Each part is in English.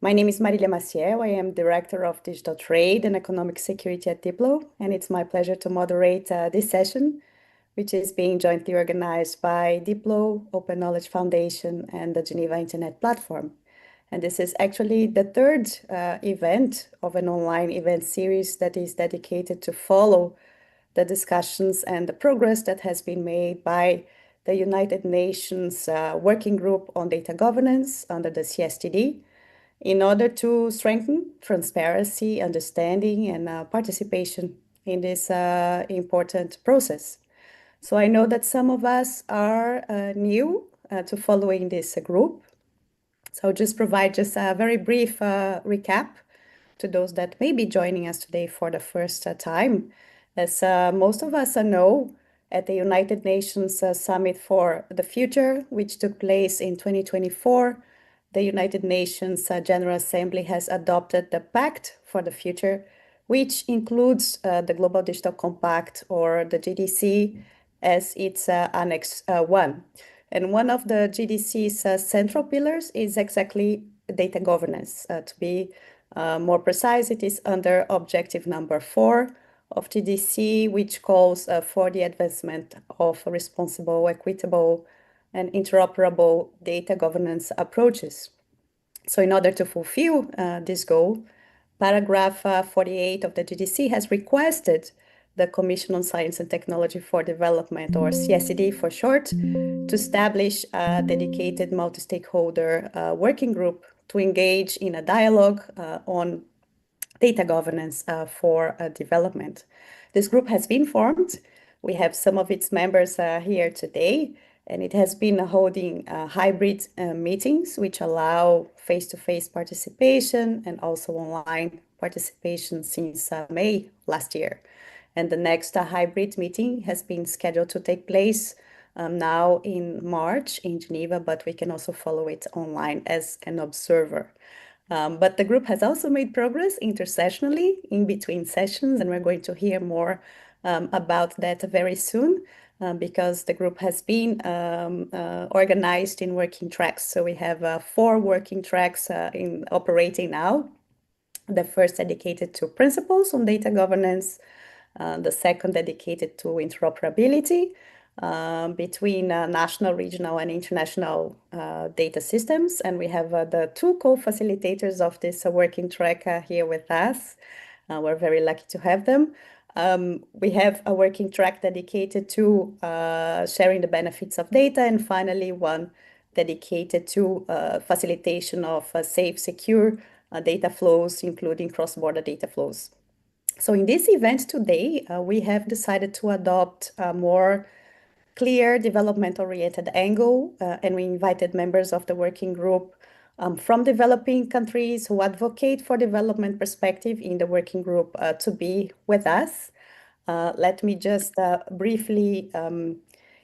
My name is Marilia Maciel. I am Director of Digital Trade and Economic Security at Diplo, and it's my pleasure to moderate this session, which is being jointly organized by Diplo, Open Knowledge Foundation, and the Geneva Internet Platform. And this is actually the third event of an online event series that is dedicated to follow the discussions and the progress that has been made by the United Nations Working Group on Data Governance under the CSTD in order to strengthen transparency, understanding, and participation in this important process. So I know that some of us are new to following this group. So I'll just provide just a very brief recap to those that may be joining us today for the first time. As most of us know, at the United Nations Summit for the Future, which took place in 2024, the United Nations General Assembly has adopted the Pact for the Future, which includes the Global Digital Compact, or the GDC, as its Annex 1. And one of the GDC's central pillars is exactly data governance. To be more precise, it is under objective number 4 of GDC, which calls for the advancement of responsible, equitable, and interoperable data governance approaches. So in order to fulfill this goal, paragraph 48 of the GDC has requested the Commission on Science and Technology for Development, or CSTD for short, to establish a dedicated multi-stakeholder working group to engage in a dialogue on data governance for development. This group has been formed. We have some of its members here today, and it has been holding hybrid meetings, which allow face-to-face participation and also online participation since May last year. And the next hybrid meeting has been scheduled to take place now in March in Geneva, but we can also follow it online as an observer. But the group has also made progress intersessionally in between sessions, and we're going to hear more about that very soon because the group has been organized in working tracks. So we have 4 working tracks in operating now. The first dedicated to principles on data governance, the second dedicated to interoperability between national, regional, and international data systems. And we have the 2 co-facilitators of this working track here with us. We're very lucky to have them. We have a working track dedicated to sharing the benefits of data, and finally one dedicated to facilitation of safe, secure data flows, including cross-border data flows. So in this event today, we have decided to adopt a more clear development-oriented angle, and we invited members of the working group from developing countries who advocate for development perspective in the working group to be with us. Let me just briefly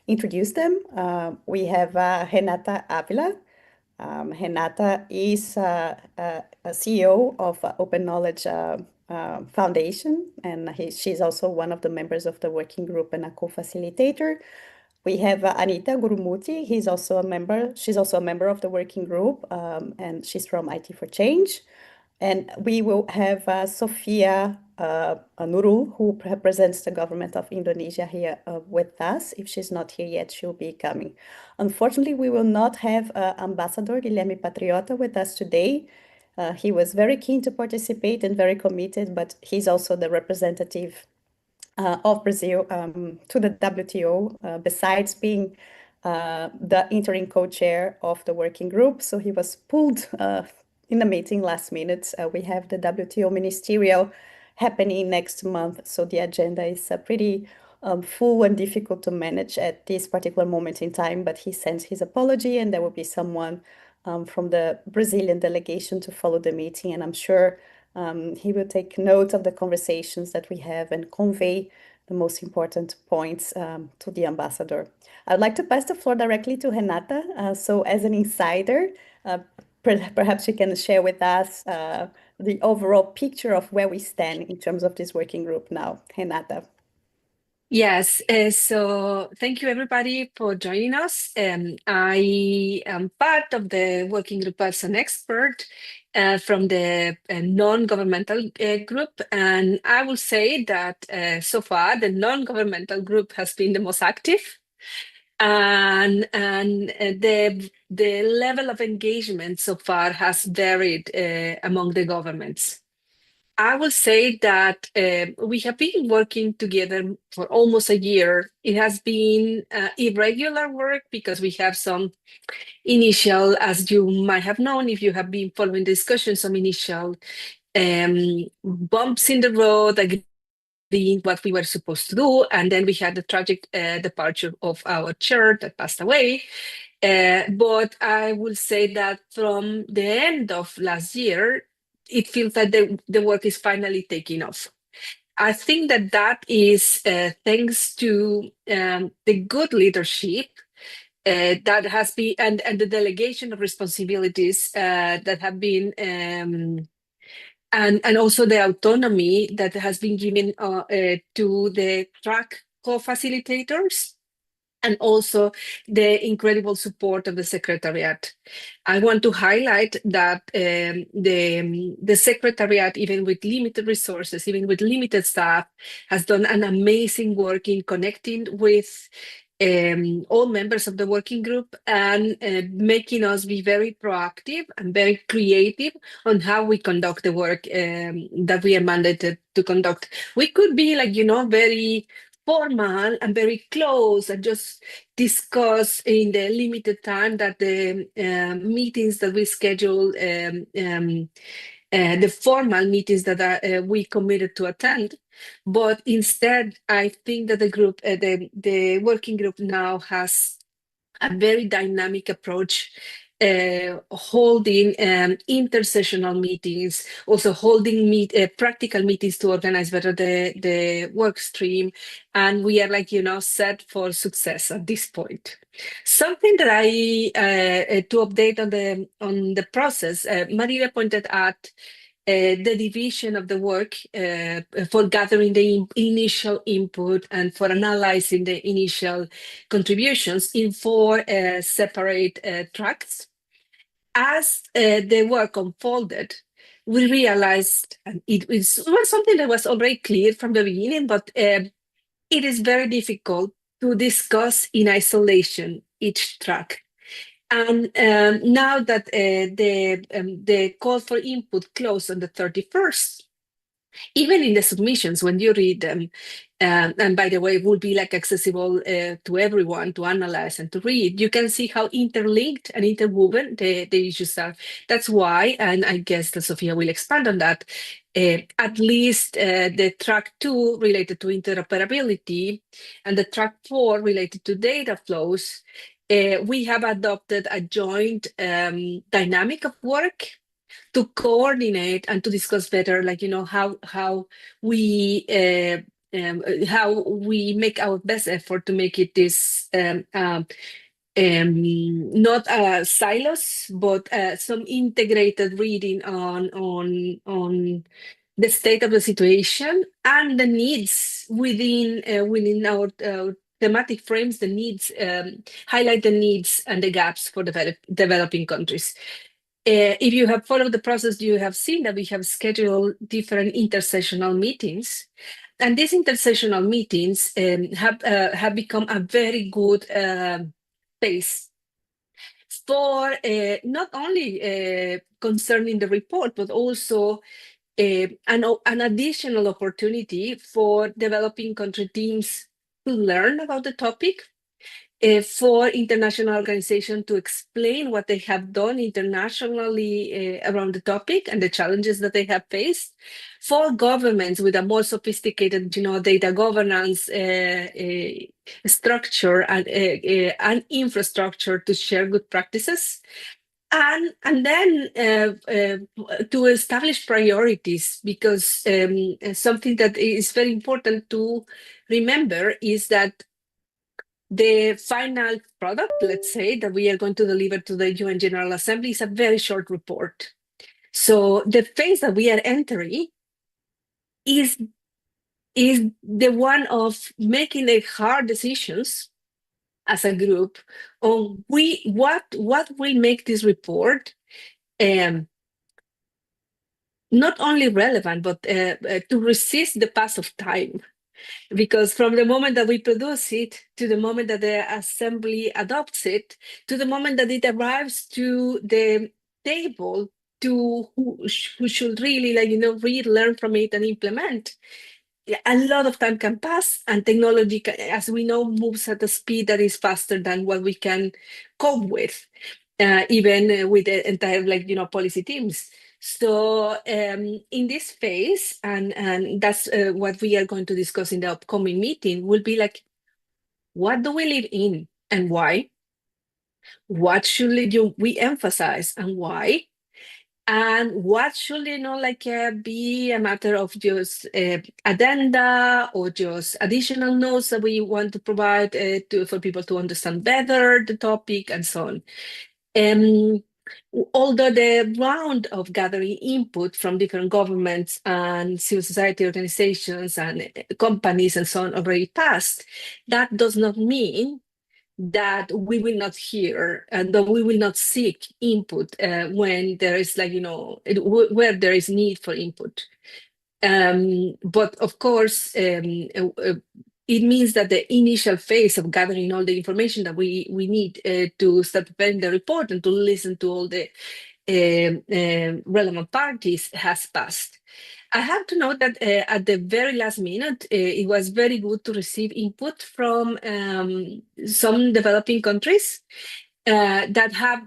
introduce them. We have Renata Avila. Renata is a CEO of Open Knowledge Foundation, and she's also one of the members of the working group and a co-facilitator. We have Anita Gurumuti. She's also a member of the working group, and she's from IT for Change. And we will have Sofia Nurul, who represents the government of Indonesia here with us. If she's not here yet, she'll be coming. Unfortunately, we will not have Ambassador Guilherme Patriota with us today. He was very keen to participate and very committed, but he's also the representative of Brazil to the WTO, besides being the interim co-chair of the working group. So he was pulled in the meeting last minute. We have the WTO ministerial happening next month, so the agenda is pretty full and difficult to manage at this particular moment in time, but he sends his apology, and there will be someone from the Brazilian delegation to follow the meeting, and I'm sure he will take note of the conversations that we have and convey the most important points to the ambassador. I'd like to pass the floor directly to Renata. So as an insider, perhaps you can share with us the overall picture of where we stand in terms of this working group now. Renata. Yes, so thank you everybody for joining us. I am part of the working group as an expert from the non-governmental group, and I will say that so far the non-governmental group has been the most active, and the level of engagement so far has varied among the governments. I will say that we have been working together for almost a year. It has been irregular work because we have some initial, as you might have known if you have been following the discussion, some initial bumps in the road, agreeing what we were supposed to do. And then we had the tragic departure of our chair that passed away. But I will say that from the end of last year, it feels that the work is finally taking off. I think that that is thanks to the good leadership that has been and the delegation of responsibilities that have been and also the autonomy that has been given to the track co-facilitators and also the incredible support of the Secretariat. I want to highlight that the Secretariat, even with limited resources, even with limited staff, has done an amazing work in connecting with all members of the working group and making us be very proactive and very creative on how we conduct the work that we are mandated to conduct. We could be like, very formal and very close and just discuss in the limited time that the meetings that we schedule, the formal meetings that we committed to attend. But instead, I think that the working group now has a very dynamic approach, holding intersessional meetings, also holding practical meetings to organize better the work stream. And we are like, set for success at this point. Something that to update on the process, Maria pointed at the division of the work for gathering the initial input and for analyzing the initial contributions in four separate tracks. As the work unfolded, we realized, and was something that was already clear from the beginning, but it is very difficult to discuss in isolation each track. And now that the call for input closed on the 31st, even in the submissions, when you read them, and by the way, it will be like accessible to everyone to analyze and to read, you can see how interlinked and interwoven the issues are. That's why, and I guess that Sophia will expand on that, at least the track 2 related to interoperability and the track 4 related to data flows, we have adopted a joint dynamic of work to coordinate and to discuss better, like how we make our best effort to make it this not silos, but some integrated reading on the state of the situation and the needs within our thematic frames, the needs, highlight the needs and the gaps for developing countries. If you have followed the process, you have seen that we have scheduled different intersessional meetings. And these intersessional meetings have become a very good space for not only concerning the report, but also an additional opportunity for developing country teams to learn about the topic, for international organizations to explain what they have done internationally around the topic and the challenges that they have faced, for governments with a more sophisticated, data governance structure and infrastructure to share good practices. And then to establish priorities, because something that is very important to remember is that the final product, let's say, that we are going to deliver to the UN General Assembly is a very short report. So the phase that we are entering is is the one of making the hard decisions as a group on what will make this report not only relevant, but to resist the pass of time. Because from the moment that we produce it to the moment that the assembly adopts it, to the moment that it arrives to the table, to who should really, read, learn from it and implement, a lot of time can pass, and technology, as we know, moves at a speed that is faster than what we can cope with, even with the entire, policy teams. So in this phase, and that's what we are going to discuss in the upcoming meeting, will be like, what do we live in and why? What should we emphasize and why? And what should be a matter of just addenda or just additional notes that we want to provide for people to understand better the topic and so on. Although the round of gathering input from different governments and civil society organizations and companies and so on already passed, that does not mean that we will not hear and that we will not seek input when there is where there is need for input. But of course, it means that the initial phase of gathering all the information that we need to start preparing the report and to listen to all the relevant parties has passed. I have to note that at the very last minute, it was very good to receive input from some developing countries that have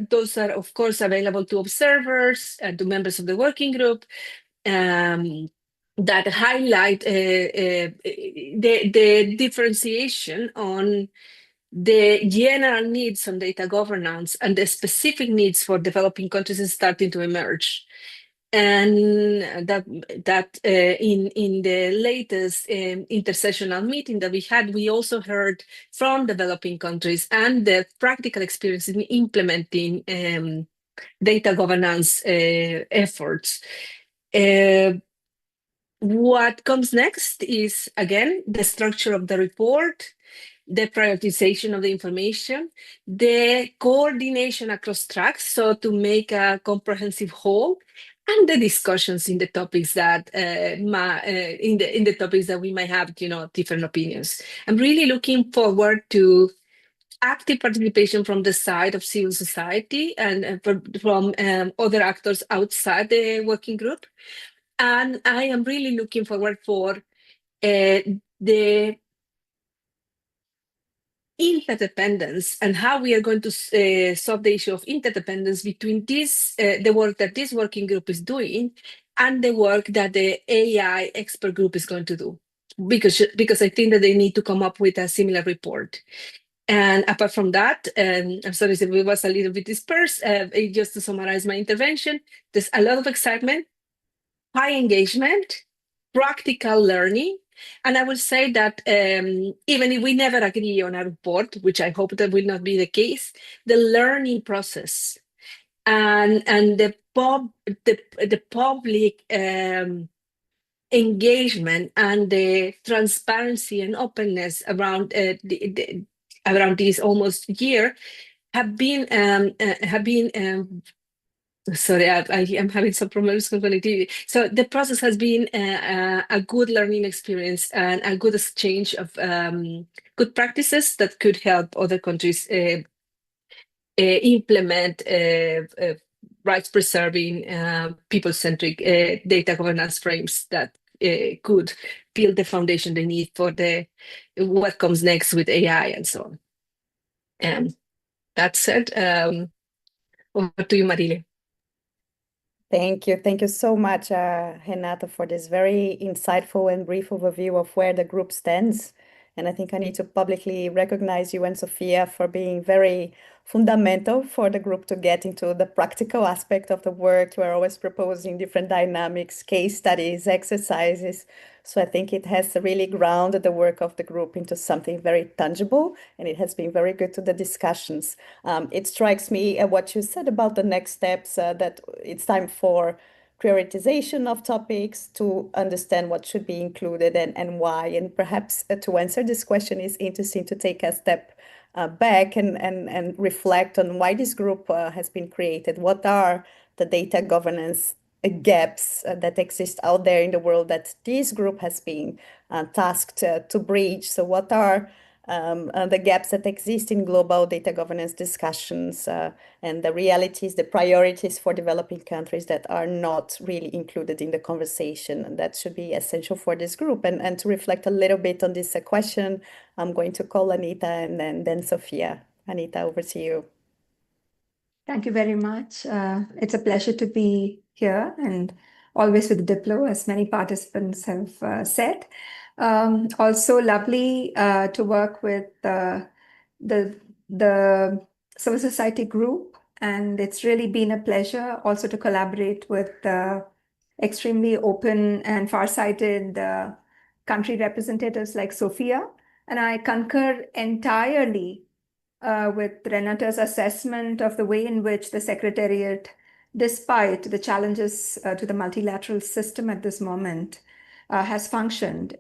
those are of course available to observers and to members of the working group, that highlight the differentiation on the general needs on data governance and the specific needs for developing countries is starting to emerge. And that in the latest intersessional meeting that we had, we also heard from developing countries and the practical experience in implementing data governance efforts. What comes next is, again, the structure of the report, the prioritization of the information, the coordination across tracks, so to make a comprehensive whole, and the discussions in the topics that in the topics that we might have, different opinions. I'm really looking forward to active participation from the side of civil society and from other actors outside the working group. And I am really looking forward for the interdependence and how we are going to solve the issue of interdependence between the work that this working group is doing and the work that the AI expert group is going to do. Because I think that they need to come up with a similar report. And apart from that, I'm sorry if it was a little bit dispersed, just to summarize my intervention, there's a lot of excitement, high engagement, practical learning. And I will say that even if we never agree on a report, which I hope that will not be the case, the learning process and the public engagement and the transparency and openness around around this almost year have been sorry, I am having some problems with connectivity. So the process has been a good learning experience and a good exchange of good practices that could help other countries implement rights-preserving, people-centric data governance frames that could build the foundation they need for what comes next with AI and so on. And that said, over to you, Marile. Thank you. Thank you so much, Renata, for this very insightful and brief overview of where the group stands. And I think I need to publicly recognize you and Sophia for being very fundamental for the group to get into the practical aspect of the work. You are always proposing different dynamics, case studies, exercises. So I think it has really grounded the work of the group into something very tangible, and it has been very good to the discussions. It strikes me what you said about the next steps, that it's time for prioritization of topics, to understand what should be included and why. And perhaps to answer this question is interesting to take a step back and reflect on why this group has been created. What are the data governance gaps that exist out there in the world that this group has been tasked to bridge? So what are the gaps that exist in global data governance discussions and the realities, the priorities for developing countries that are not really included in the conversation? And that should be essential for this group. And to reflect a little bit on this question, I'm going to call Anita and then Sophia. Anita, over to you. Thank you very much. It's a pleasure to be here and always with Diplo, as many participants have said. Also lovely to work with the civil society group, and it's really been a pleasure also to collaborate with extremely open and far-sighted country representatives like Sophia. And I concur entirely with Renata's assessment of the way in which the Secretariat, despite the challenges to the multilateral system at this moment, has functioned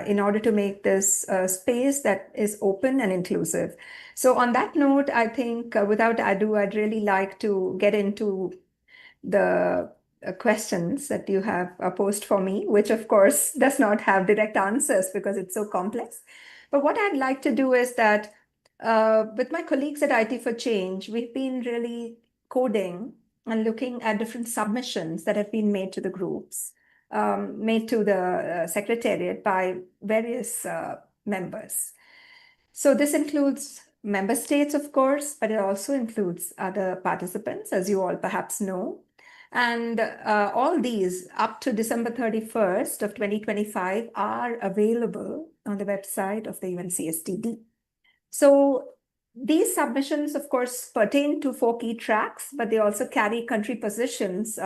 in order to make this a space that is open and inclusive. So on that note, I think without ado, I'd really like to get into the questions that you have posed for me, which of course does not have direct answers because it's so complex. But what I'd like to do is that with my colleagues at IT for Change, we've been really coding and looking at different submissions that have been made to the groups, made to the Secretariat by various members. So this includes member states, of course, but it also includes other participants, as you all perhaps know. And all these up to December 31st of 2025 are available on the website of the UN CSTD. So these submissions, of course, pertain to 4 key tracks, but they also carry country positions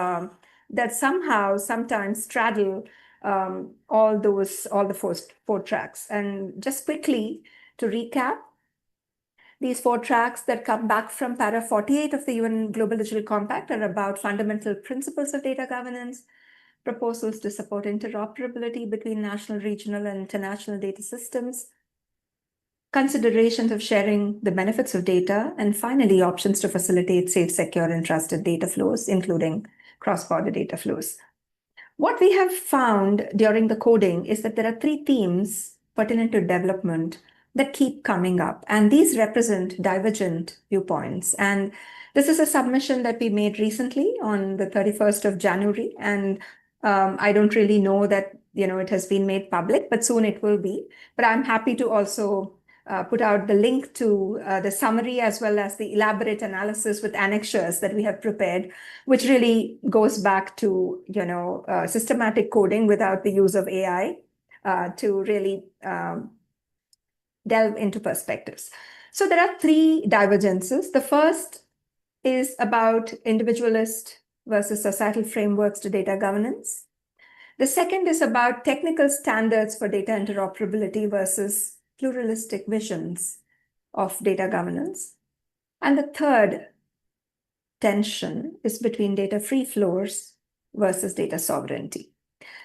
that somehow sometimes straddle all the four tracks. And just quickly to recap, these 4 tracks that come back from para 48 of the UN Global Digital Compact are about fundamental principles of data governance, proposals to support interoperability between national, regional, and international data systems, considerations of sharing the benefits of data, and finally, options to facilitate safe, secure, and trusted data flows, including cross-border data flows. What we have found during the coding is that there are 3 themes pertinent to development that keep coming up, and these represent divergent viewpoints. And this is a submission that we made recently on the 31st of January, and I don't really know that it has been made public, but soon it will be. But I'm happy to also put out the link to the summary as well as the elaborate analysis with annexures that we have prepared, which really goes back to systematic coding without the use of AI to really delve into perspectives. So there are 3 divergences. The first is about individualist versus societal frameworks to data governance. The second is about technical standards for data interoperability versus pluralistic visions of data governance. And the third tension is between data free flows versus data sovereignty.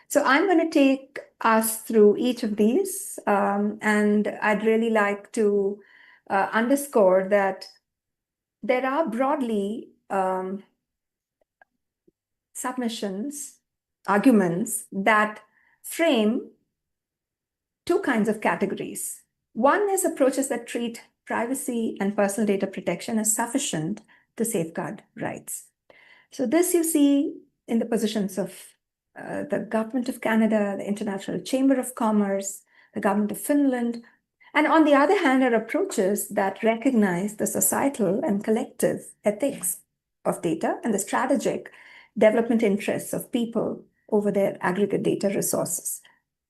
So I'm going to take us through each of these, and I'd really like to underscore that there are broadly submissions, arguments that frame 2 kinds of categories. One is approaches that treat privacy and personal data protection as sufficient to safeguard rights. So this you see in the positions of the Government of Canada, the International Chamber of Commerce, the Government of Finland. And on the other hand, are approaches that recognize the societal and collective ethics of data and the strategic development interests of people over their aggregate data resources.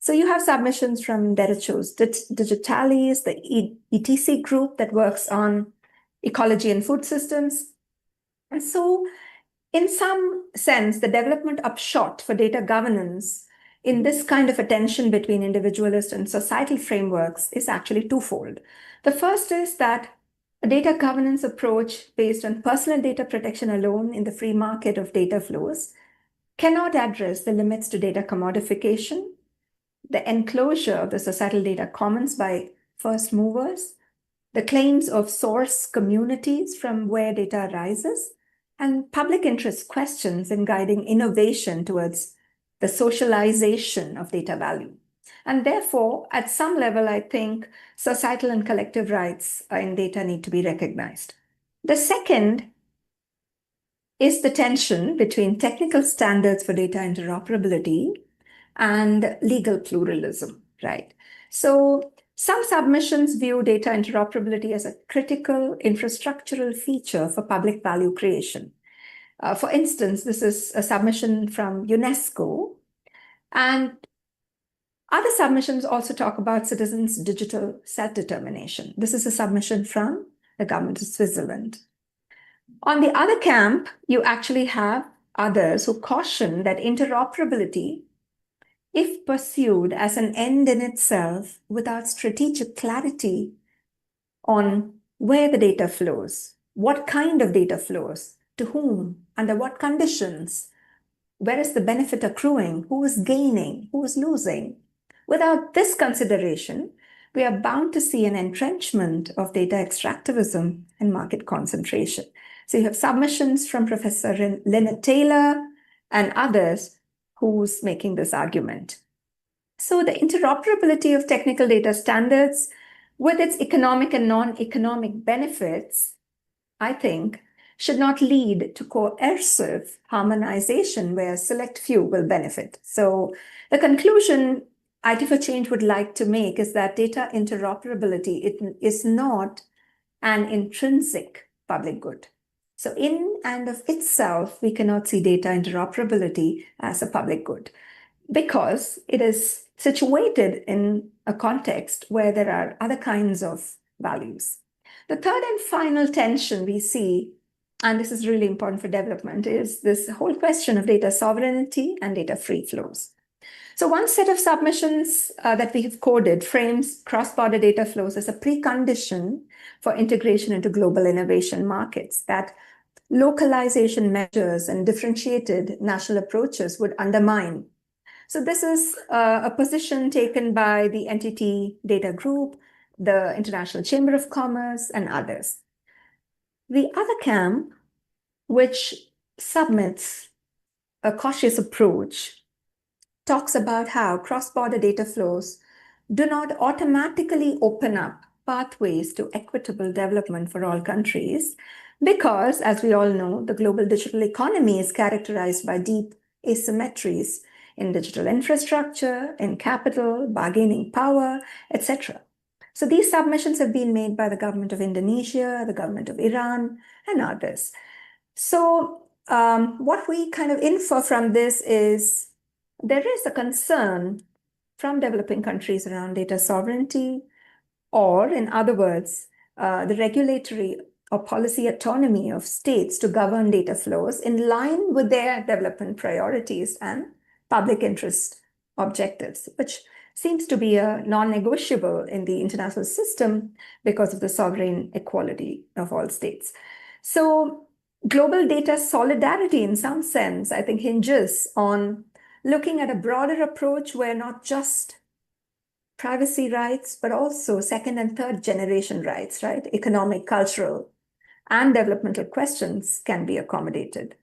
So you have submissions from Derechos Digitalis, the ETC group that works on ecology and food systems. And so in some sense, the development upshot for data governance in this kind of a tension between individualist and societal frameworks is actually twofold. The first is that a data governance approach based on personal data protection alone in the free market of data flows cannot address the limits to data commodification, the enclosure of the societal data commons by first movers, the claims of source communities from where data arises, and public interest questions in guiding innovation towards the socialization of data value. And therefore, at some level, I think societal and collective rights in data need to be recognized. The second is the tension between technical standards for data interoperability and legal pluralism, right? So some submissions view data interoperability as a critical infrastructural feature for public value creation. For instance, this is a submission from UNESCO, and other submissions also talk about citizens' digital self-determination. This is a submission from the government of Switzerland. On the other camp, you actually have others who caution that interoperability, if pursued as an end in itself without strategic clarity on where the data flows, what kind of data flows, to whom, under what conditions, where is the benefit accruing, who is gaining, who is losing. Without this consideration, we are bound to see an entrenchment of data extractivism and market concentration. So you have submissions from Professor Lynette Taylor and others who's making this argument. So the interoperability of technical data standards with its economic and non-economic benefits, I think, should not lead to coercive harmonization where a select few will benefit. So the conclusion IT for Change would like to make is that data interoperability is not an intrinsic public good. So in and of itself, we cannot see data interoperability as a public good because it is situated in a context where there are other kinds of values. The third and final tension we see, and this is really important for development, is this whole question of data sovereignty and data free flows. So one set of submissions that we have coded frames cross-border data flows as a precondition for integration into global innovation markets, that localization measures and differentiated national approaches would undermine. So this is a position taken by the NTT Data Group, the International Chamber of Commerce, and others. The other camp, which submits a cautious approach, talks about how cross-border data flows do not automatically open up pathways to equitable development for all countries because, as we all know, the global digital economy is characterized by deep asymmetries in digital infrastructure, in capital, bargaining power, etc. So these submissions have been made by the government of Indonesia, the government of Iran, and others. So what we kind of infer from this is there is a concern from developing countries around data sovereignty, or in other words, the regulatory or policy autonomy of states to govern data flows in line with their development priorities and public interest objectives, which seems to be a non-negotiable in the international system because of the sovereign equality of all states. So global data solidarity, in some sense, I think hinges on looking at a broader approach where not just privacy rights, but also second and third generation rights, right? Economic, cultural, and developmental questions can be accommodated.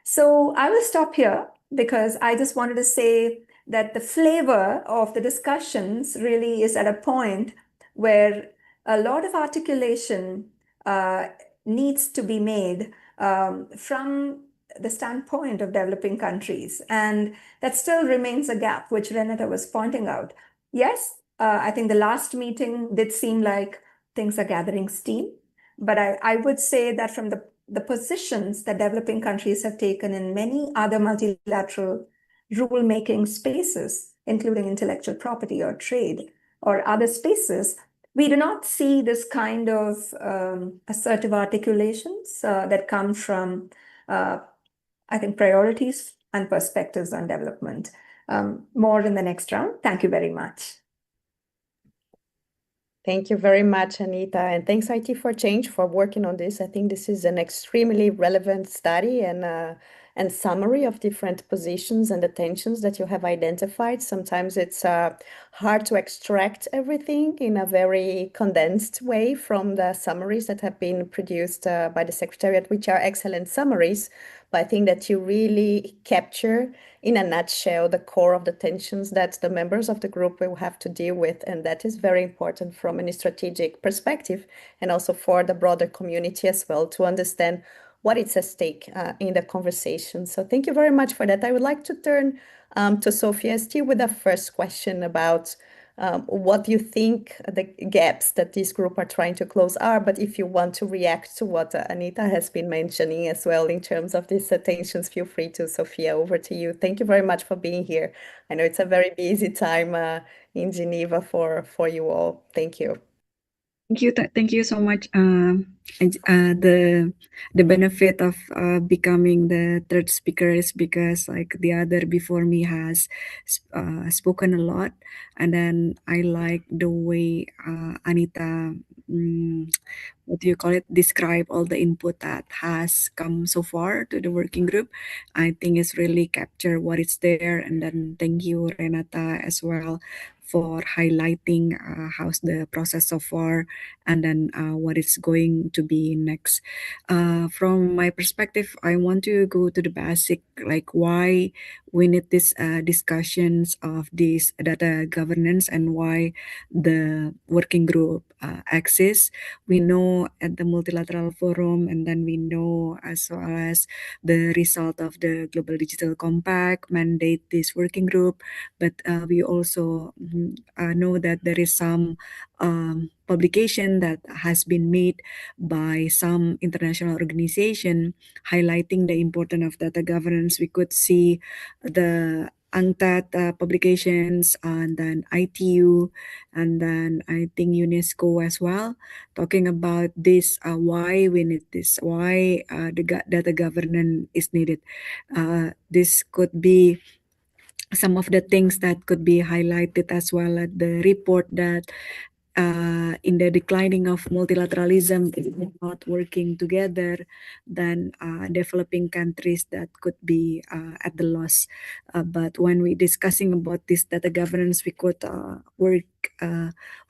So I will stop here because I just wanted to say that the flavor of the discussions really is at a point where a lot of articulation needs to be made from the standpoint of developing countries. And that still remains a gap, which Renata was pointing out. Yes, I think the last meeting did seem like things are gathering steam. But I would say that from the positions that developing countries have taken in many other multilateral rule-making spaces, including intellectual property or trade or other spaces, we do not see this kind of assertive articulations that come from, I think, priorities and perspectives on development. More in the next round. Thank you very much. Thank you very much, Anita, and thanks IT for Change for working on this. I think this is an extremely relevant study, and and summary of different positions and the tensions that you have identified. Sometimes it's hard to extract everything in a very condensed way from the summaries that have been produced by the Secretariat, which are excellent summaries. But I think that you really capture, in a nutshell, the core of the tensions that the members of the group will have to deal with. And that is very important from a strategic perspective and also for the broader community as well to understand what is at stake in the conversation. So thank you very much for that. I would like to turn to Sophia still with the first question about what do you think the gaps that this group are trying to close are, but if you want to react to what Anita has been mentioning as well in terms of these tensions, feel free to. Sophia, over to you. Thank you very much for being here. I know it's a very busy time in Geneva for you all. Thank you. Thank you so much. The benefit of becoming the third speaker is because like the other before me has spoken a lot, and then I like the way Anita, what do you call it, describe all the input that has come so far to the working group. I think it's really capture what is there, and then thank you Renata as well for highlighting how's the process so far, and then what is going to be next. From my perspective, I want to go to the basic, like why we need these discussions of this data governance and why the working group exists. We know at the multilateral forum, and then we know as well as the result of the Global Digital Compact mandate this working group, but we also know that there is some publication that has been made by some international organization highlighting the importance of data governance. We could see the UNCTAD publications, and then ITU, and then I think UNESCO as well, talking about this, why we need this, why the data governance is needed. This could be some of the things that could be highlighted as well at the report, that in the declining of multilateralism, if we're not working together, then developing countries that could be at the loss. But when we're discussing about this data governance, we could work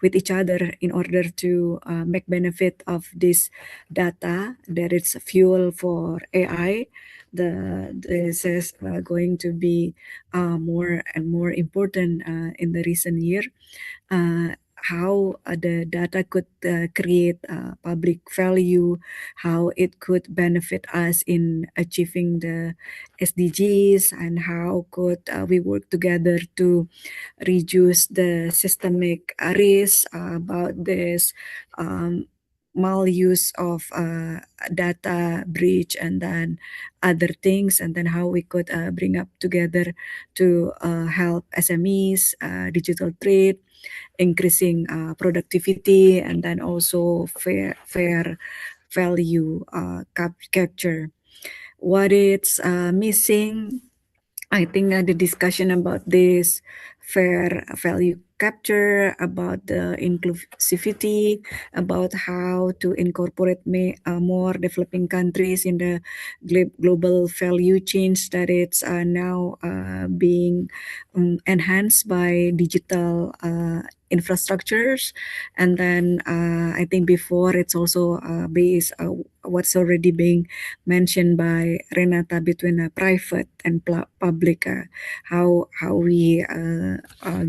with each other in order to make benefit of this data, that it's fuel for AI. This is going to be more and more important in the recent year. How the data could create public value, how it could benefit us in achieving the SDGs, and how could we work together to reduce the systemic risk about this maluse of data breach, and then other things, and then how we could bring up together to help SMEs, digital trade, increasing productivity, and then also fair value capture. What it's missing, I think the discussion about this fair value capture, about the inclusivity, about how to incorporate more developing countries in the global value chains, that it's now being enhanced by digital infrastructures. And then I think before it's also based what's already being mentioned by Renata between private and public, how we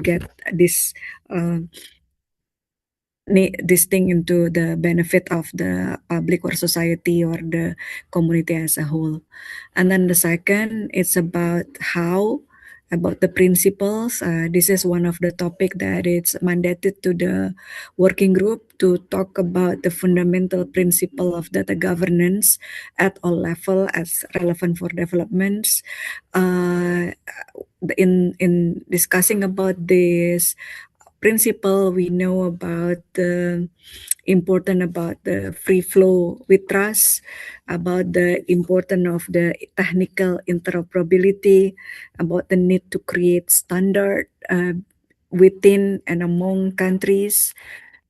get this this thing into the benefit of the public or society or the community as a whole. And then the second, it's about about the principles. This is one of the topic that it's mandated to the working group to talk about the fundamental principle of data governance at all level as relevant for developments. In discussing about this principle, we know about the important about the free flow with trust, about the importance of the technical interoperability, about the need to create standard within and among countries,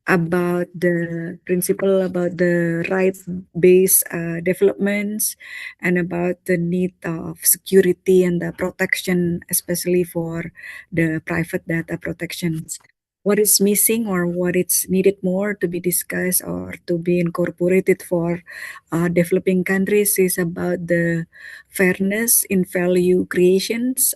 about the principle about the rights-based developments and about the need of security and the protection, especially for the private data protections. What is missing or what is needed more to be discussed or to be incorporated for developing countries is about the fairness in value creations,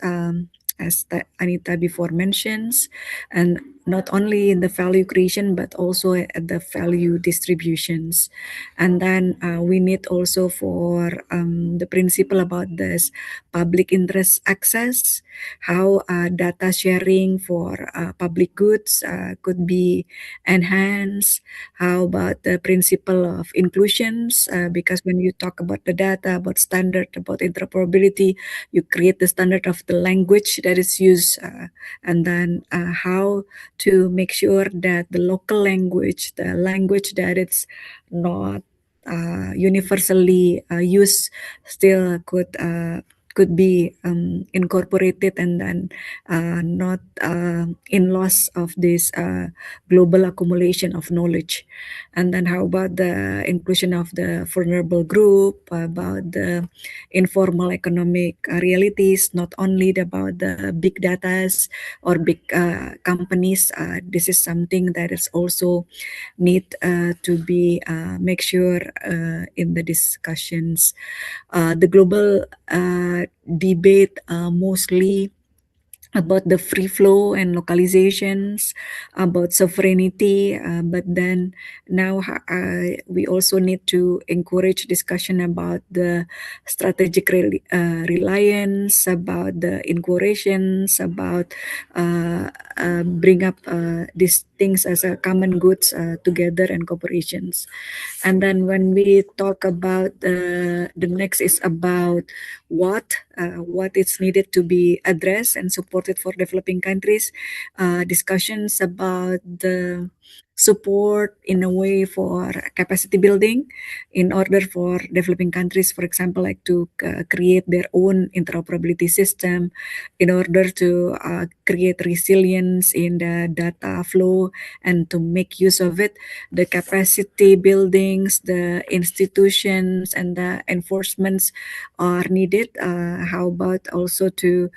as Anita before mentions, and not only in the value creation but also at the value distributions. And then we need also for the principle about this public interest access, how data sharing for public goods could be enhanced. How about the principle of inclusions? Because when you talk about the data, about standard, about interoperability, you create the standard of the language that is used, and then how to make sure that the local language, the language that it's not universally used, still could be incorporated and then not in loss of this global accumulation of knowledge. And then how about the inclusion of the vulnerable group, about the informal economic realities, not only about the big datas or big companies. This is something that is also need to be make sure in the discussions. The global debate mostly about the free flow and localizations, about sovereignty, but then now we also need to encourage discussion about the strategic reliance, about the incorporations, about bring up these things as a common goods together and corporations. And then when we talk about the next is about what is needed to be addressed and supported for developing countries, discussions about the support in a way for capacity building in order for developing countries, for example, like to create their own interoperability system in order to create resilience in the data flow and to make use of it. The capacity buildings, the institutions, and the enforcements are needed. How about also to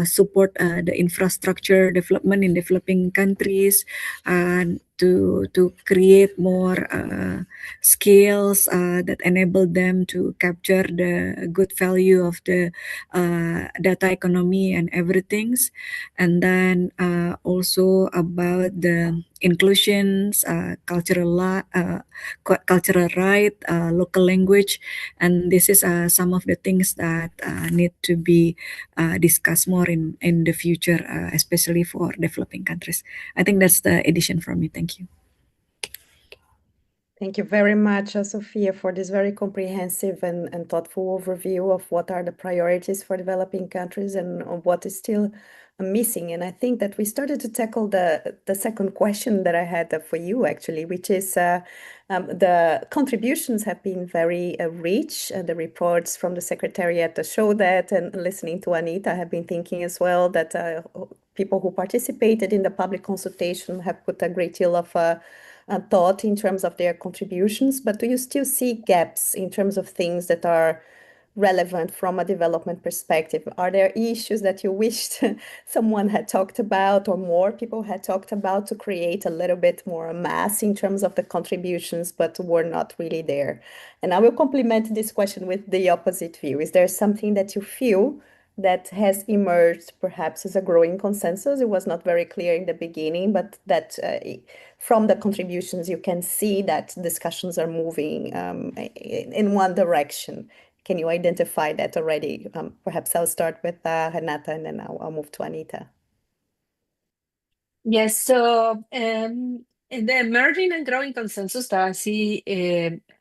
support the infrastructure development in developing countries and to create more skills that enable them to capture the good value of the data economy and everything. And then also about the inclusions, cultural right, local language, and this is some of the things that need to be discussed more in the future, especially for developing countries. I think that's the addition from me. Thank you. Thank you very much, Sophia, for this very comprehensive and thoughtful overview of what are the priorities for developing countries and what is still missing. And I think that we started to tackle the second question that I had for you, actually, which is the contributions have been very rich. The reports from the Secretariat show that, and listening to Anita, I have been thinking as well that people who participated in the public consultation have put a great deal of thought in terms of their contributions, but do you still see gaps in terms of things that are relevant from a development perspective? Are there issues that you wished someone had talked about or more people had talked about to create a little bit more mass in terms of the contributions, but were not really there? And I will complement this question with the opposite view. Is there something that you feel that has emerged perhaps as a growing consensus? It was not very clear in the beginning, but that from the contributions, you can see that discussions are moving in one direction. Can you identify that already? Perhaps I'll start with Renata and then I'll move to Anita. Yes, so the emerging and growing consensus that I see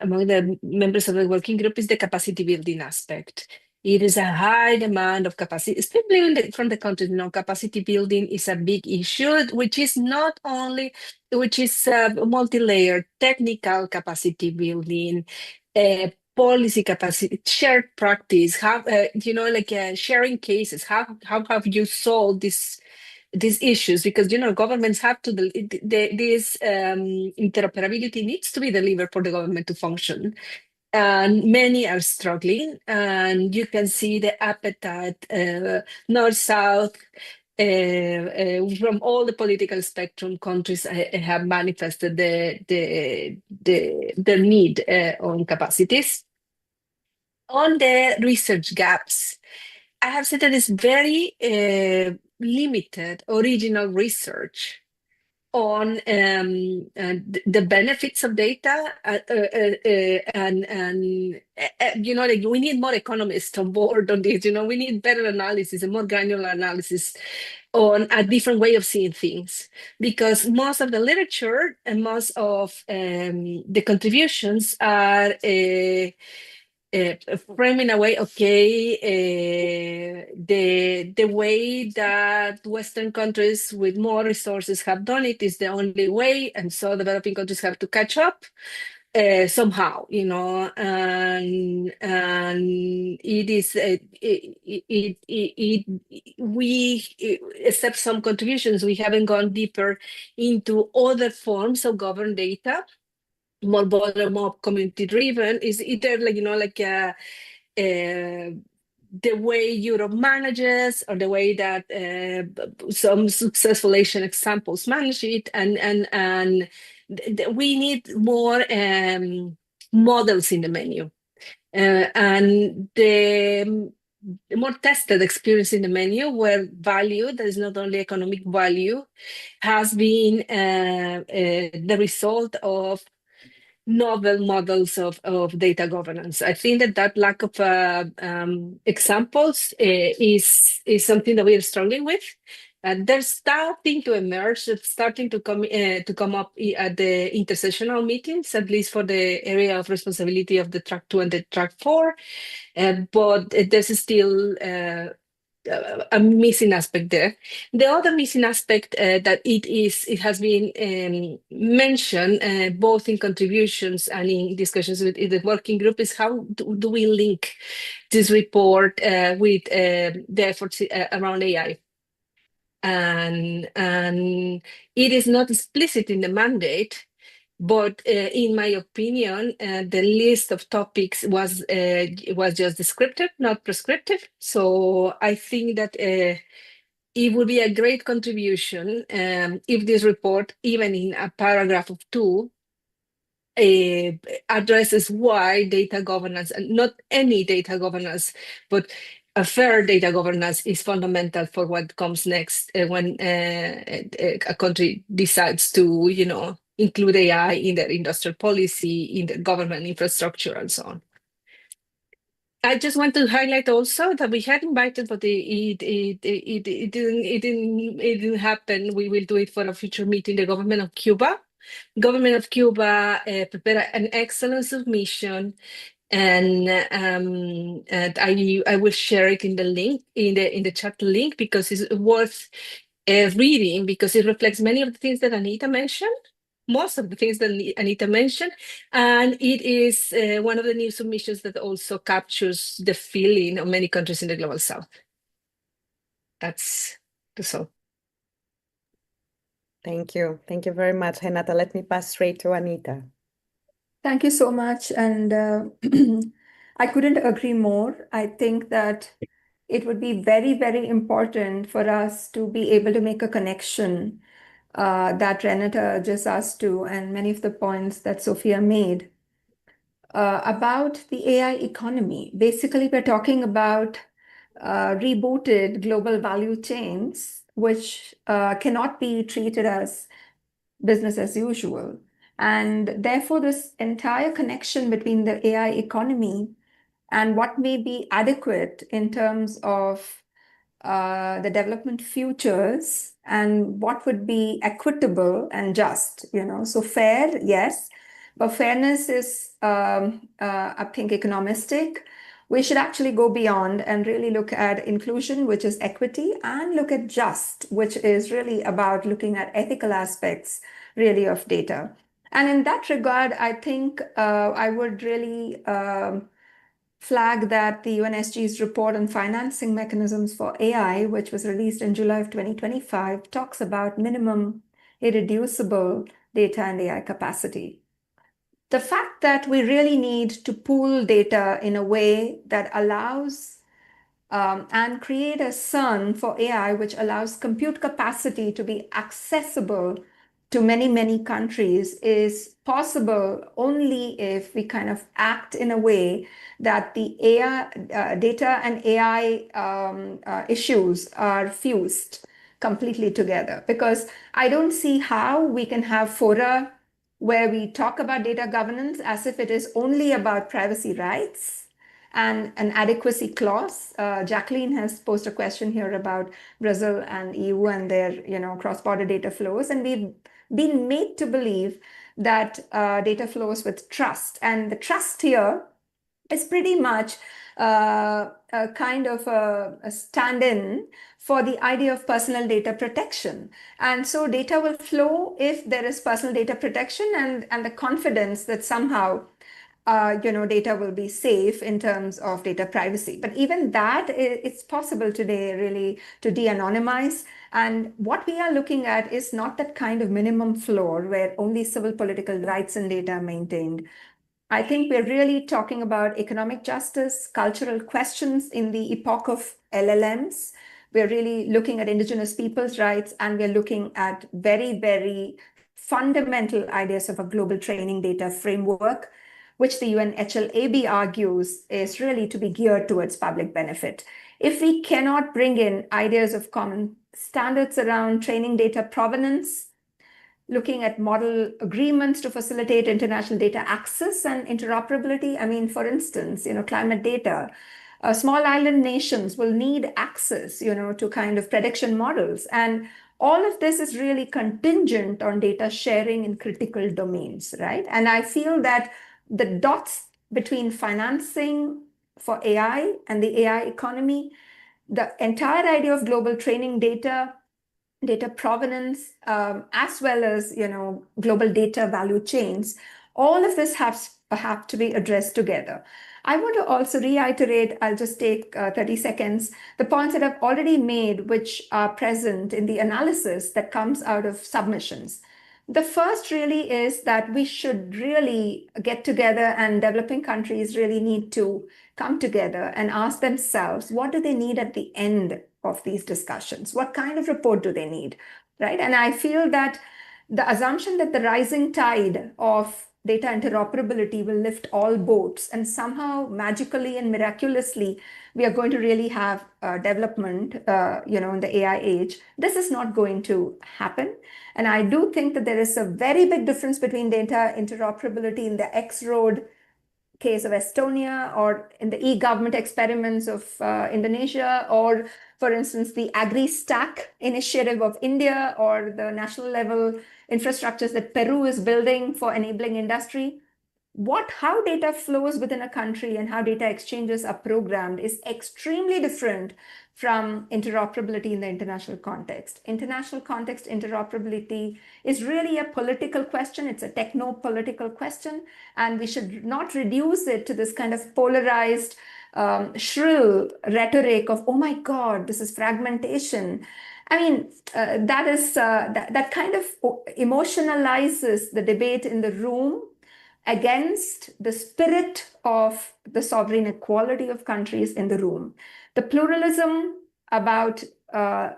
among the members of the working group is the capacity building aspect. It is a high demand of capacity, especially from the countries. Capacity building is a big issue, which is multi-layered technical capacity building, policy capacity, shared practice. How sharing cases. How have you solved this these issues, because governments have to this interoperability needs to be delivered for the government to function, and many are struggling, and you can see the appetite north south from all the political spectrum. Countries have manifested their need on capacities. On the research gaps, I have said that it's very limited original research on the benefits of data, and like we need more economists on board on this. We need better analysis and more granular analysis on a different way of seeing things, because most of the literature and most of the contributions are frame in a way, the way that Western countries with more resources have done it is the only way, and so developing countries have to catch up somehow, and it is we, except some contributions, we haven't gone deeper into other forms of governed data, more bottom-up, community-driven. Is either the way Europe manages, or the way that some successful Asian examples manage it, and we need more models in the menu, and the more tested experience in the menu, where value that is not only economic value has been the result of novel models of data governance. I think that lack of examples is something that we are struggling with. They're starting to emerge. It's starting to come up at the intersessional meetings, at least for the area of responsibility of the track 2 and the track 4. But there's still a missing aspect there. The other missing aspect that it has been mentioned both in contributions and in discussions with the working group is how do we link this report with the efforts around AI. And it is not explicit in the mandate, but in my opinion, the list of topics was just descriptive, not prescriptive. So I think that it would be a great contribution if this report, even in a paragraph of 2, addresses why data governance, and not any data governance, but a fair data governance is fundamental for what comes next when a country decides to, include AI in their industrial policy, in their government infrastructure, and so on. I just want to highlight also that we had invited, but it didn't happen. We will do it for a future meeting. The government of Cuba. Government of Cuba prepared an excellent submission, and I will share it in the link in the chat link, because it's worth reading, because it reflects many of the things that Anita mentioned, most of the things that Anita mentioned, and it is one of the new submissions that also captures the feeling of many countries in the Global South. That's all. Thank you. Thank you very much, Renata. Let me pass straight to Anita. Thank you so much. And I couldn't agree more. I think that it would be very, very important for us to be able to make a connection that Renata just asked to, and many of the points that Sophia made about the AI economy. Basically, we're talking about rebooted global value chains, which cannot be treated as business as usual. And therefore, this entire connection between the AI economy and what may be adequate in terms of the development futures and what would be equitable and just, So fair, yes, but fairness is, I think, economistic. We should actually go beyond and really look at inclusion, which is equity, and look at just, which is really about looking at ethical aspects, really, of data. And in that regard, I think I would really flag that the UNSG's report on financing mechanisms for AI, which was released in July of 2025, talks about minimum irreducible data and AI capacity. The fact that we really need to pool data in a way that allows and create a CERN for AI, which allows compute capacity to be accessible to many, many countries, is possible only if we kind of act in a way that the AI data and AI issues are fused completely together. Because I don't see how we can have fora where we talk about data governance as if it is only about privacy rights and an adequacy clause. Jacqueline has posed a question here about Brazil and EU and their cross-border data flows. And we've been made to believe that data flows with trust. And the trust here is pretty much a kind of a stand-in for the idea of personal data protection. And so data will flow if there is personal data protection and the confidence that somehow data will be safe in terms of data privacy. But even that, it's possible today really to de-anonymize. And what we are looking at is not that kind of minimum floor where only civil political rights and data are maintained. I think we're really talking about economic justice, cultural questions in the epoch of LLMs. We're really looking at indigenous people's rights, and we're looking at very, very fundamental ideas of a global training data framework, which the UN HLAB argues is really to be geared towards public benefit. If we cannot bring in ideas of common standards around training data provenance, looking at model agreements to facilitate international data access and interoperability. I mean, for instance, climate data, small island nations will need access, to kind of prediction models. And all of this is really contingent on data sharing in critical domains, right? And I feel that the dots between financing for AI and the AI economy, the entire idea of global training data provenance, as well as global data value chains, all of this have to be addressed together. I want to also reiterate, I'll just take 30 seconds, the points that I've already made, which are present in the analysis that comes out of submissions. The first really is that we should really get together, and developing countries really need to come together and ask themselves, what do they need at the end of these discussions? What kind of report do they need, right? And I feel that the assumption that the rising tide of data interoperability will lift all boats, and somehow magically and miraculously we are going to really have development, in the AI age. This is not going to happen. And I do think that there is a very big difference between data interoperability in the X-Road case of Estonia, or in the e-government experiments of Indonesia, or for instance, the AgriStack initiative of India, or the national level infrastructures that Peru is building for enabling industry. How data flows within a country and how data exchanges are programmed is extremely different from interoperability in the international context. International context interoperability is really a political question. It's a techno-political question, and we should not reduce it to this kind of polarized, shrill rhetoric of, oh my God, this is fragmentation. I mean, that kind of emotionalizes the debate in the room against the spirit of the sovereign equality of countries in the room. The pluralism about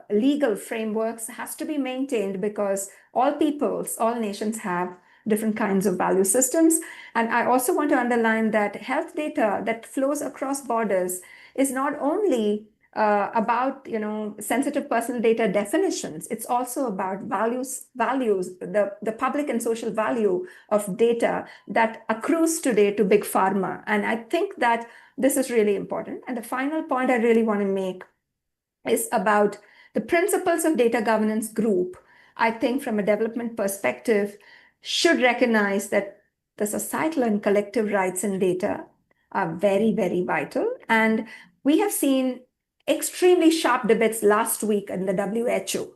legal frameworks has to be maintained, because all peoples, all nations have different kinds of value systems. And I also want to underline that health data that flows across borders is not only about sensitive personal data definitions. It's also about values, the public and social value of data that accrues today to big pharma. And I think that this is really important. And the final point I really want to make is about the principles of data governance group. I think from a development perspective should recognize that the societal and collective rights in data are very, very vital. And we have seen extremely sharp debates last week in the WHO.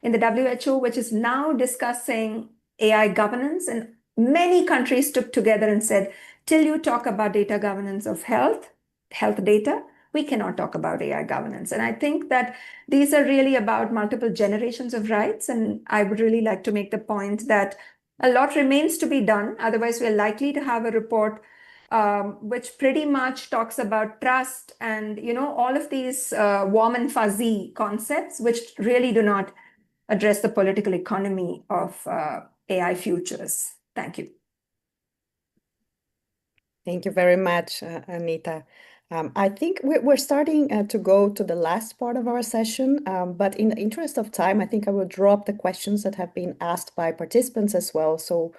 In the WHO, which is now discussing AI governance, and many countries took together and said, till you talk about data governance of health, health data, we cannot talk about AI governance. And I think that these are really about multiple generations of rights. And I would really like to make the point that a lot remains to be done. Otherwise, we're likely to have a report which pretty much talks about trust and, all of these warm and fuzzy concepts, which really do not address the political economy of AI futures. Thank you. Thank you very much, Anita. I think we're starting to go to the last part of our session, but in the interest of time, I think I will drop the questions that have been asked by participants as well. So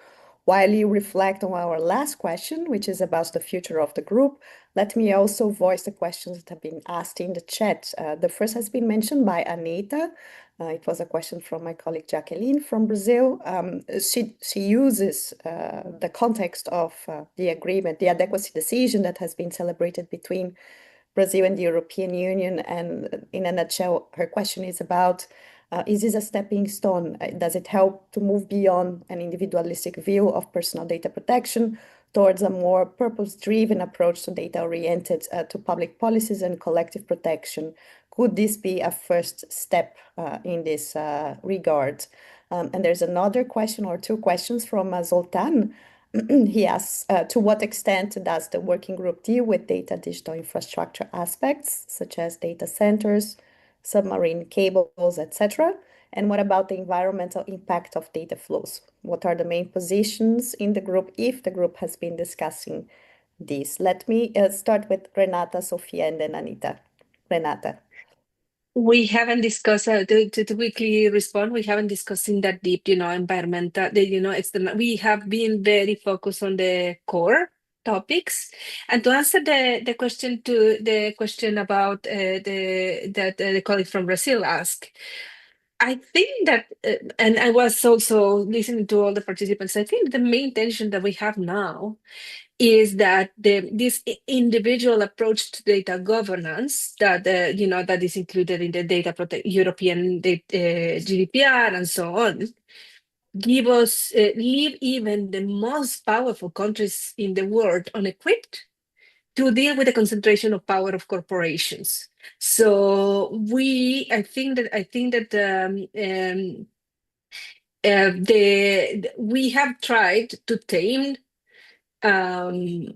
while you reflect on our last question, which is about the future of the group, let me also voice the questions that have been asked in the chat. The first has been mentioned by Anita. It was a question from my colleague Jacqueline from Brazil. She uses the context of the agreement, the adequacy decision that has been celebrated between Brazil and the European Union. And in a nutshell, her question is about, is this a stepping stone? Does it help to move beyond an individualistic view of personal data protection towards a more purpose-driven approach to data-oriented to public policies and collective protection? Could this be a first step in this regard? And there's another question or two questions from Zoltan. He asks, to what extent does the working group deal with data digital infrastructure aspects, such as data centers, submarine cables, etc.? And what about the environmental impact of data flows? What are the main positions in the group, if the group has been discussing this? Let me start with Renata, Sofia, and then Anita. Renata. We haven't discussed, to quickly respond, we haven't discussed in that deep, environmental, we have been very focused on the core topics. And to answer the question about the colleague from Brazil asked, I think that, and I was also listening to all the participants, I think the main tension that we have now is that this individual approach to data governance that that is included in the European GDPR and so on, leave even the most powerful countries in the world unequipped to deal with the concentration of power of corporations. So we have tried to tame to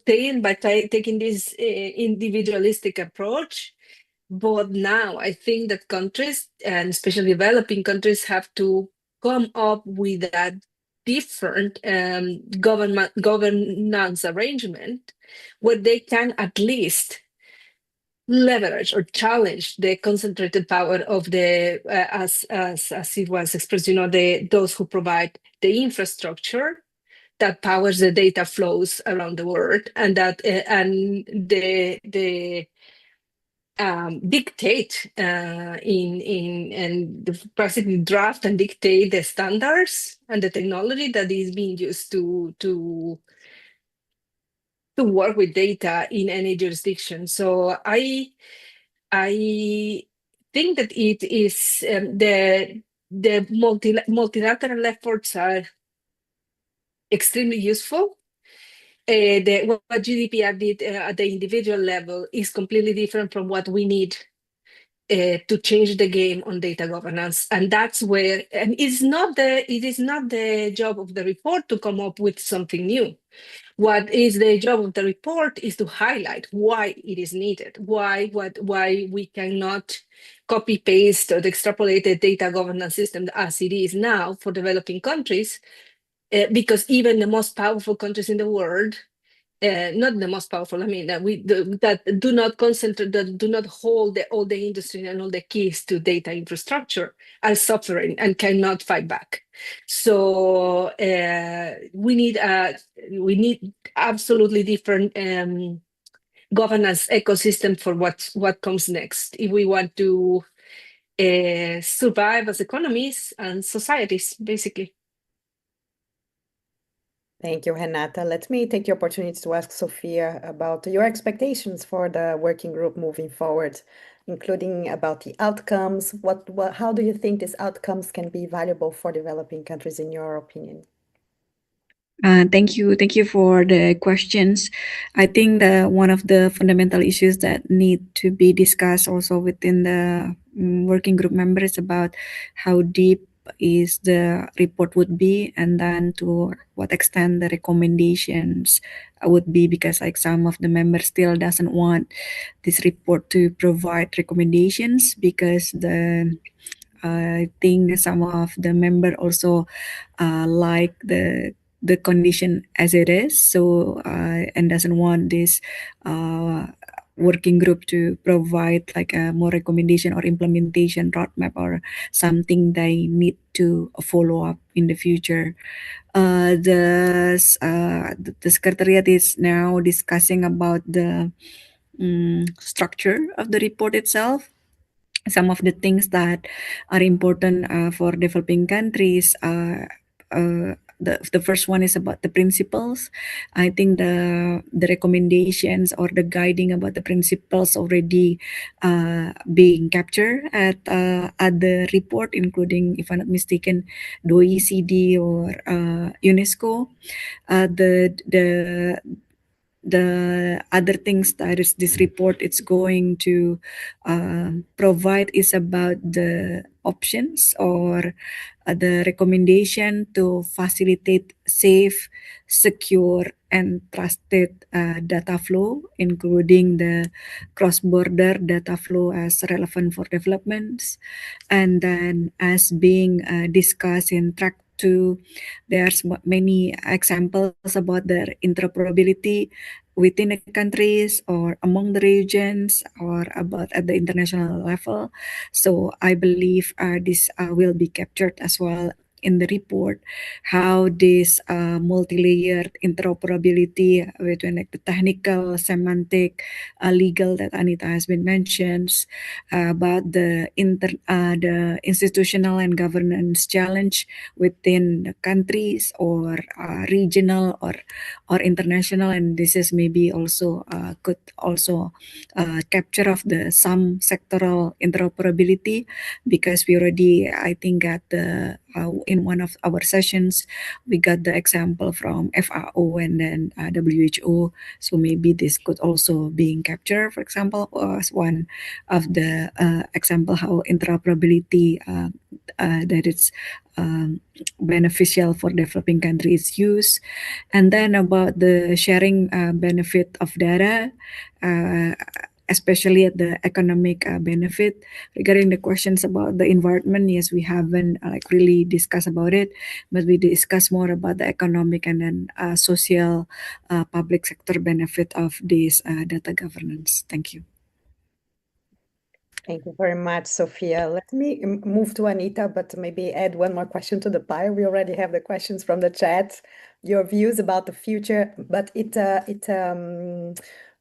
tame by taking this individualistic approach. But now I think that countries, and especially developing countries, have to come up with a different governance arrangement where they can at least leverage or challenge the concentrated power of the as it was expressed, those who provide the infrastructure that powers the data flows around the world, and that and the dictate and basically draft and dictate the standards and the technology that is being used to work with data in any jurisdiction. So I think that it is the multilateral efforts are extremely useful. What GDPR did at the individual level is completely different from what we need to change the game on data governance, and that's where. And it is not the job of the report to come up with something new. What is the job of the report is to highlight why it is needed, why we cannot copy paste or extrapolate the data governance system as it is now for developing countries. Because even the most powerful countries in the world, not the most powerful, I mean, that do not concentrate, that do not hold all the industry and all the keys to data infrastructure, are suffering and cannot fight back. So we need absolutely different governance ecosystem for what comes next if we want to survive as economies and societies, basically. Thank you, Renata. Let me take the opportunity to ask Sophia about your expectations for the working group moving forward, including about the outcomes. How do you think these outcomes can be valuable for developing countries, in your opinion? Thank you for the questions. I think one of the fundamental issues that need to be discussed also within the working group members about how deep is the report would be, and then to what extent the recommendations would be, because like some of the members still doesn't want this report to provide recommendations because I think some of the member also like the condition as it is, so and doesn't want this uh, working group to provide like a more recommendation or implementation roadmap or something they need to follow up in the future. The secretariat is now discussing about the structure of the report itself. Some of the things that are important for developing countries. The first one is about the principles. I think the recommendations or the guiding about the principles already being captured at the report, including, if I'm not mistaken, the OECD or UNESCO. The other things that is this report it's going to provide is about the options or the recommendation to facilitate safe, secure, and trusted data flow, including the cross-border data flow as relevant for developments. And then as being discussed in track 2, there's many examples about their interoperability within the countries or among the regions or about at the international level. So I believe this will be captured as well in the report, how this multi-layered interoperability between like the technical, semantic, legal that Anita has been mentioned, about the institutional and governance challenge within the countries or regional or international, and this is maybe also could also capture of the some sectoral interoperability, because we already I think got the in one of our sessions we got the example from FAO and then WHO, so maybe this could also being captured, for example, as one of the example how interoperability that it's beneficial for developing countries use. And then about the sharing benefit of data, uh, especially at the economic benefit. Regarding the questions about the environment, yes, we haven't like really discussed about it, but we discuss more about the economic and then social public sector benefit of this data governance. Thank you. Thank you very much, Sophia. Let me move to Anita, but maybe add one more question to the pile. We already have the questions from the chat, your views about the future, but it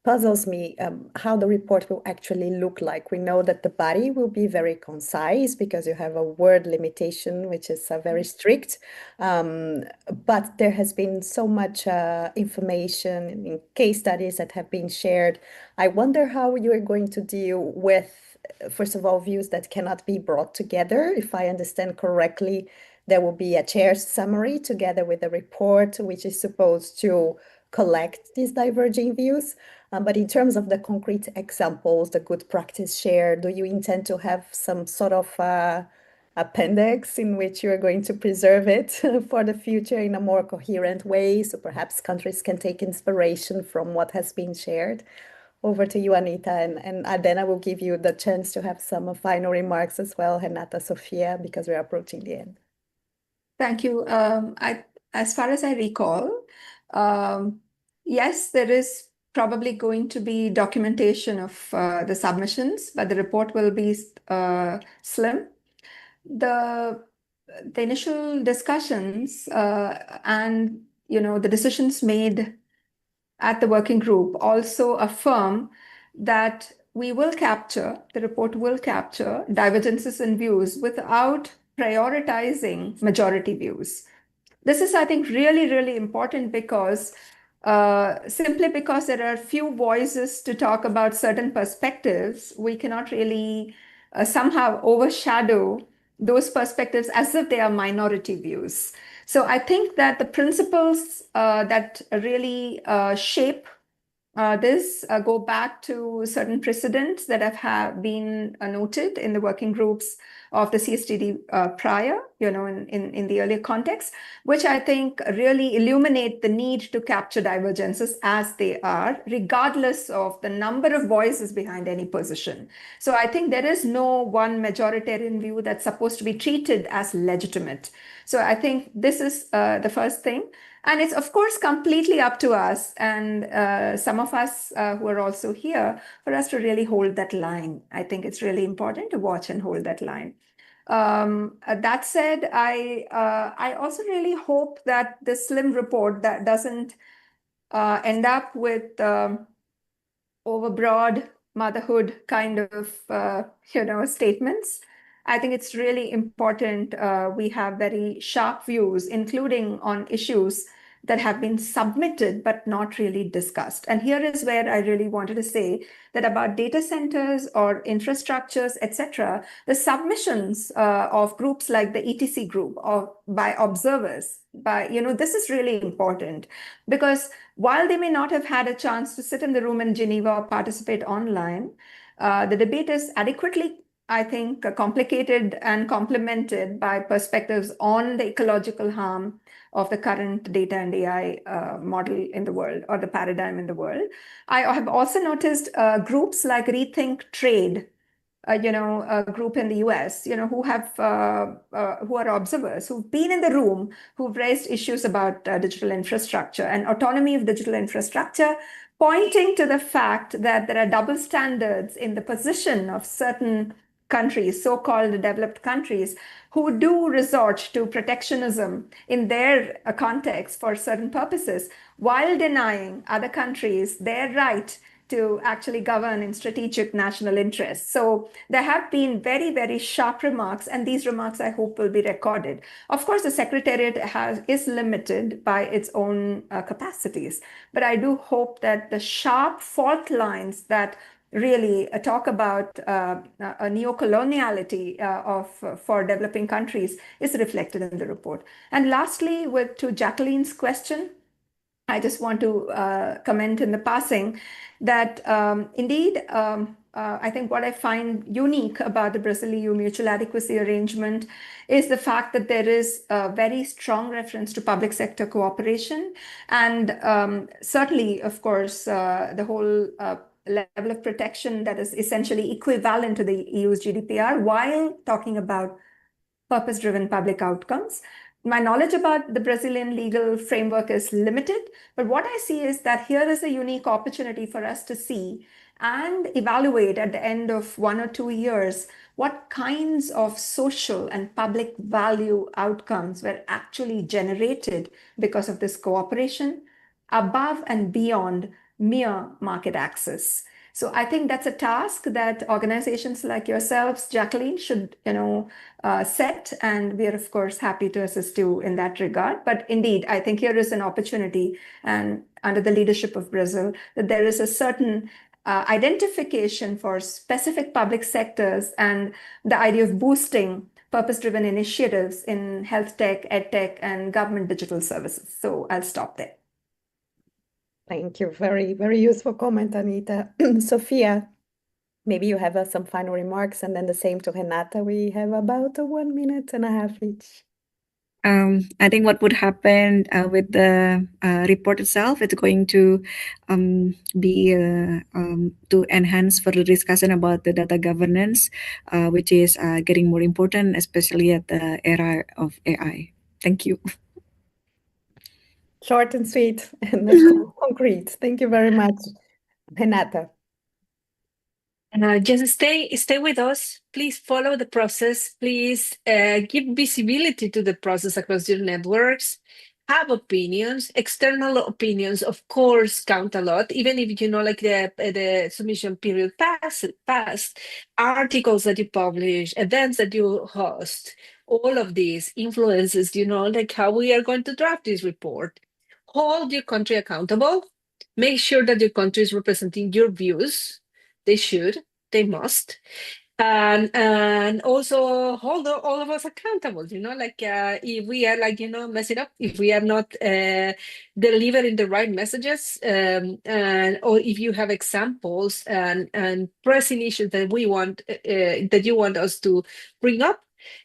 puzzles me how the report will actually look like. We know that the body will be very concise because you have a word limitation, which is very strict. But there has been so much information in case studies that have been shared. I wonder how you are going to deal with, first of all, views that cannot be brought together. If I understand correctly, there will be a chair's summary together with a report, which is supposed to collect these diverging views. But in terms of the concrete examples, the good practice share, do you intend to have some sort of appendix in which you are going to preserve it for the future in a more coherent way, so perhaps countries can take inspiration from what has been shared? Over to you, Anita, and then I will give you the chance to have some final remarks as well, Renata, Sophia, because we're approaching the end. Thank you. As far as I recall, yes, there is probably going to be documentation of the submissions, but the report will be slim. The initial discussions and the decisions made at the working group also affirm that the report will capture divergences in views without prioritizing majority views. This is, I think, really, really important because simply because there are few voices to talk about certain perspectives, we cannot really somehow overshadow those perspectives as if they are minority views. So I think that the principles that really shape this go back to certain precedents that have been noted in the working groups of the CSTD prior, in the earlier context, which I think really illuminate the need to capture divergences as they are, regardless of the number of voices behind any position. So I think there is no one majoritarian view that's supposed to be treated as legitimate. So I think this is the first thing. And it's, of course, completely up to us and some of us who are also here for us to really hold that line. I think it's really important to watch and hold that line. That said, I also really hope that this slim report that doesn't end up with overbroad motherhood kind of statements. I think it's really important we have very sharp views, including on issues that have been submitted but not really discussed. And here is where I really wanted to say that about data centers or infrastructures, etc., the submissions of groups like the ETC group or by observers, this is really important because while they may not have had a chance to sit in the room in Geneva or participate online, the debate is adequately, I think, complicated and complemented by perspectives on the ecological harm of the current data and AI model in the world or the paradigm in the world. I have also noticed groups like Rethink Trade, a group in the US, who are observers, who've been in the room, who've raised issues about digital infrastructure and autonomy of digital infrastructure, pointing to the fact that there are double standards in the position of certain countries, so-called developed countries, who do resort to protectionism in their context for certain purposes, while denying other countries their right to actually govern in strategic national interests. So there have been very, very sharp remarks, and these remarks I hope will be recorded. Of course, the Secretariat is limited by its own capacities, but I do hope that the sharp fault lines that really talk about a neocoloniality for developing countries is reflected in the report. And lastly, to Jacqueline's question, I just want to comment in the passing that indeed, I think what I find unique about the Brazil-EU mutual adequacy arrangement is the fact that there is a very strong reference to public sector cooperation. And certainly, of course, the whole level of protection that is essentially equivalent to the EU's GDPR while talking about purpose-driven public outcomes. My knowledge about the Brazilian legal framework is limited, but what I see is that here is a unique opportunity for us to see and evaluate at the end of 1 or 2 years what kinds of social and public value outcomes were actually generated because of this cooperation above and beyond mere market access. So I think that's a task that organizations like yourselves, Jacqueline, should set, and we are of course happy to assist you in that regard. But indeed, I think here is an opportunity, and under the leadership of Brazil, that there is a certain identification for specific public sectors and the idea of boosting purpose-driven initiatives in health tech, ed tech, and government digital services. So I'll stop there. Thank you. Very, very useful comment, Anita. Sophia, maybe you have some final remarks, and then the same to Renata. We have about 1.5 minutes each. I think what would happen with the report itself, it's going to be to enhance further discussion about the data governance, which is getting more important, especially at the era of AI. Thank you. Short and sweet and concrete. Thank you very much, Renata. Just stay with us. Please follow the process. Please give visibility to the process across your networks. Have opinions. External opinions, of course, count a lot. Even if like the submission period passed, articles that you publish, events that you host, all of these influences, like how we are going to draft this report. Hold your country accountable. Make sure that your country is representing your views. They should, they must. And also hold all of us accountable, like if we are like messing up, if we are not delivering the right messages, and or if you have examples and pressing issues that we want that you want us to bring up,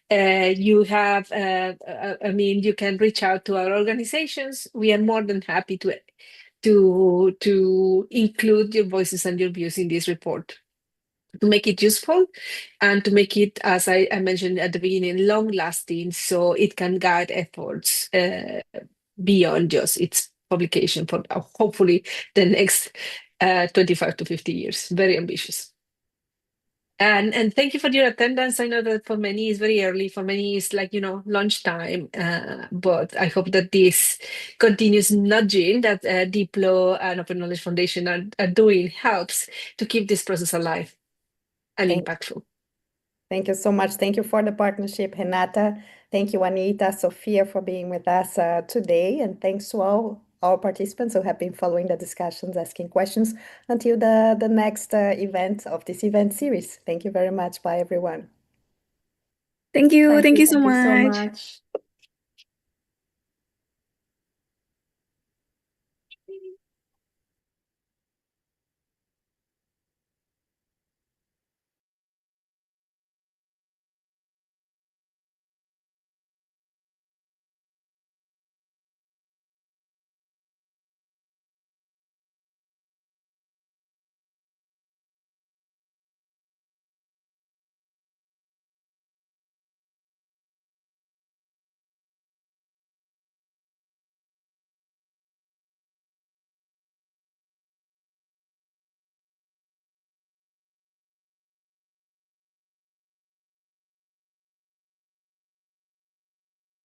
you have I mean, you can reach out to our organizations. We are more than happy to include your voices and your views in this report, to make it useful and to make it, as I mentioned at the beginning, long lasting, so it can guide efforts beyond just its publication for hopefully the next 25 to 50 years. Very ambitious. And thank you for your attendance. I know that for many it's very early, for many it's like lunchtime, but I hope that this continuous nudging that Diplo and Open Knowledge Foundation are doing helps to keep this process alive and impactful. Thank you so much. Thank you for the partnership, Renata. Thank you, Anita, Sophia, for being with us today. And thanks to all our participants who have been following the discussions, asking questions until the next event of this event series. Thank you very much. Bye, everyone. Thank you. Thank you so Thank you so much. much.